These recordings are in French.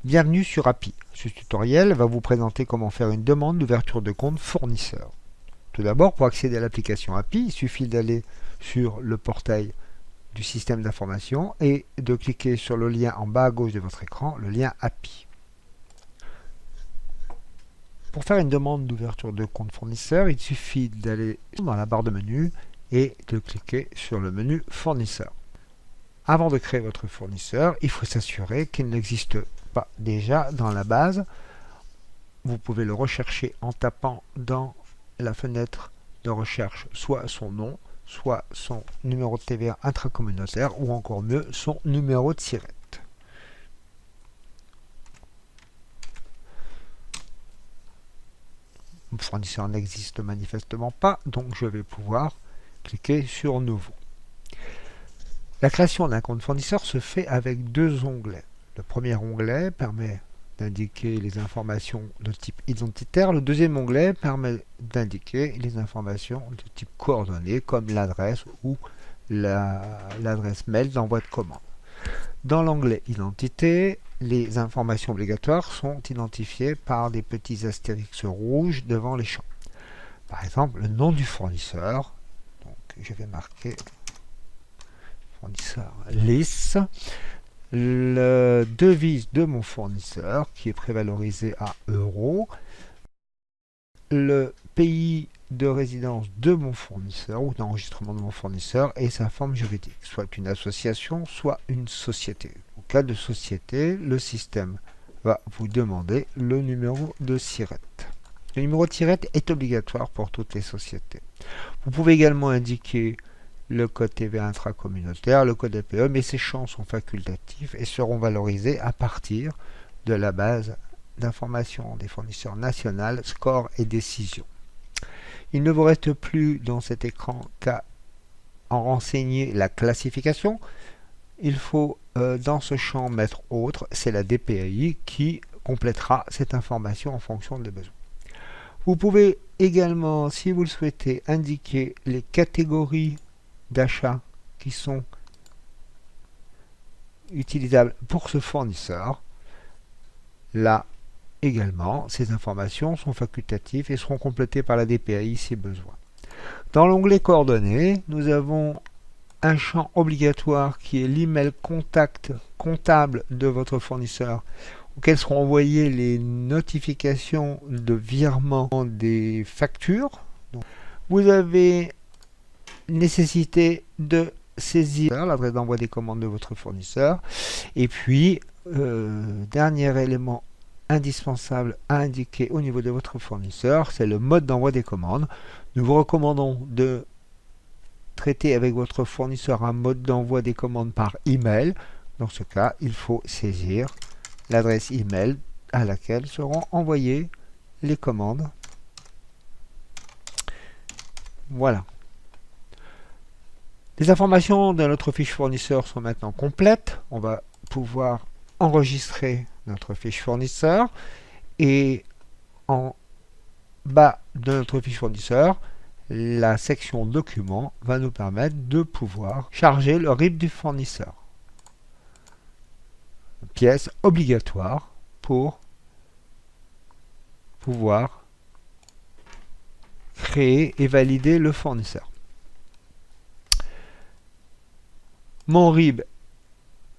Bienvenue sur API. Ce tutoriel va vous présenter comment faire une demande d'ouverture de compte fournisseur. Tout d'abord, pour accéder à l'application API, il suffit d'aller sur le portail du système d'information et de cliquer sur le lien en bas à gauche de votre écran, le lien API. Pour faire une demande d'ouverture de compte fournisseur, il suffit d'aller dans la barre de menu et de cliquer sur le menu fournisseur. Avant de créer votre fournisseur, il faut s'assurer qu'il n'existe pas déjà dans la base. Vous pouvez le rechercher en tapant dans la fenêtre de recherche soit son nom, soit son numéro de TVA intracommunautaire ou encore mieux son numéro de SIRET. Mon fournisseur n'existe manifestement pas, donc je vais pouvoir cliquer sur Nouveau. La création d'un compte fournisseur se fait avec deux onglets. Le premier onglet permet d'indiquer les informations de type identitaire. Le deuxième onglet permet d'indiquer les informations de type coordonnées, comme l'adresse ou l'adresse mail d'envoi de commande. Dans l'onglet Identité, les informations obligatoires sont identifiées par des petits astérix rouges devant les champs. Par exemple, le nom du fournisseur. Donc, je vais marquer fournisseur lisse. Le devise de mon fournisseur qui est prévalorisé à euros, le pays de résidence de mon fournisseur ou d'enregistrement de mon fournisseur et sa forme juridique, soit une association, soit une société. Au cas de société, le système va vous demander le numéro de SIRET. Le numéro de SIRET est obligatoire pour toutes les sociétés. Vous pouvez également indiquer le code TVA intracommunautaire, le code APE, mais ces champs sont facultatifs et seront valorisés à partir de la base d'information des fournisseurs nationaux, score et décision. Il ne vous reste plus dans cet écran qu'à en renseigner la classification. Il faut dans ce champ mettre autre, c'est la DPAI qui complétera cette information en fonction des besoins. Vous pouvez également, si vous le souhaitez, indiquer les catégories d'achat qui sont utilisables pour ce fournisseur. Là également, ces informations sont facultatives et seront complétées par la DPAI si besoin. Dans l'onglet coordonnées, nous avons un champ obligatoire qui est l'email contact comptable de votre fournisseur auquel seront envoyées les notifications de virement des factures. Donc, vous avez nécessité de saisir l'adresse d'envoi des commandes de votre fournisseur. Et puis, dernier élément indispensable à indiquer au niveau de votre fournisseur, c'est le mode d'envoi des commandes. Nous vous recommandons de traiter avec votre fournisseur un mode d'envoi des commandes par email. Dans ce cas, il faut saisir l'adresse email à laquelle seront envoyées les commandes. Voilà. Les informations de notre fiche fournisseur sont maintenant complètes. On va pouvoir enregistrer notre fiche fournisseur et en bas de notre fiche fournisseur, la section documents va nous permettre de pouvoir charger le RIB du fournisseur. Pièce obligatoire pour pouvoir créer et valider le fournisseur. Mon RIB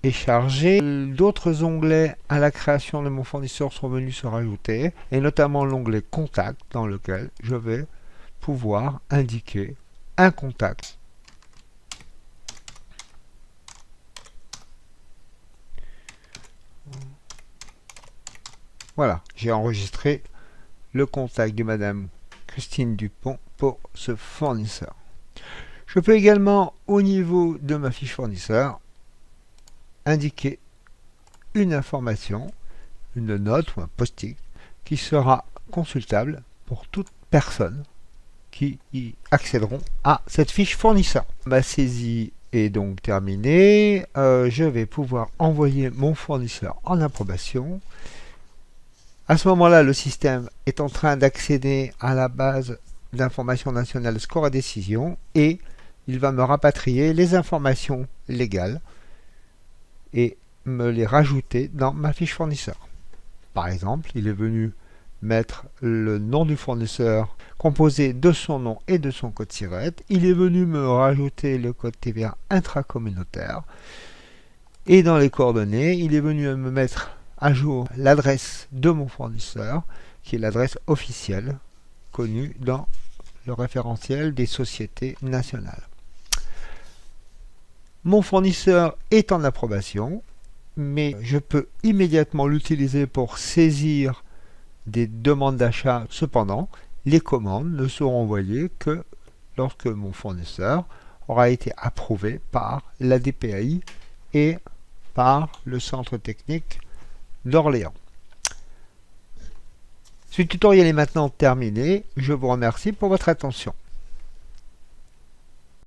est chargé. D'autres onglets à la création de mon fournisseur sont venus se rajouter, et notamment l'onglet Contact, dans lequel je vais pouvoir indiquer un contact. Voilà, j'ai enregistré le contact de Madame Christine Dupont pour ce fournisseur. Je peux également, au niveau de ma fiche fournisseur, indiquer une information, une note ou un post-it qui sera consultable pour toute personne qui y accéderont à cette fiche fournisseur. Ma saisie est donc terminée. Je vais pouvoir envoyer mon fournisseur en approbation. À ce moment-là, le système est en train d'accéder à la base d'information nationale score à décision et il va me rapatrier les informations légales et me les rajouter dans ma fiche fournisseur. Par exemple, il est venu mettre le nom du fournisseur composé de son nom et de son code SIRET. Il est venu me rajouter le code TVA intracommunautaire. Et dans les coordonnées, il est venu me mettre à jour l'adresse de mon fournisseur, qui est l'adresse officielle connue dans le référentiel des sociétés nationales. Mon fournisseur est en approbation, mais je peux immédiatement l'utiliser pour saisir des demandes d'achat. Cependant, les commandes ne seront envoyées que lorsque mon fournisseur aura été approuvé par la DPAI et par le centre technique d'Orléans. Ce tutoriel est maintenant terminé. Je vous remercie pour votre attention.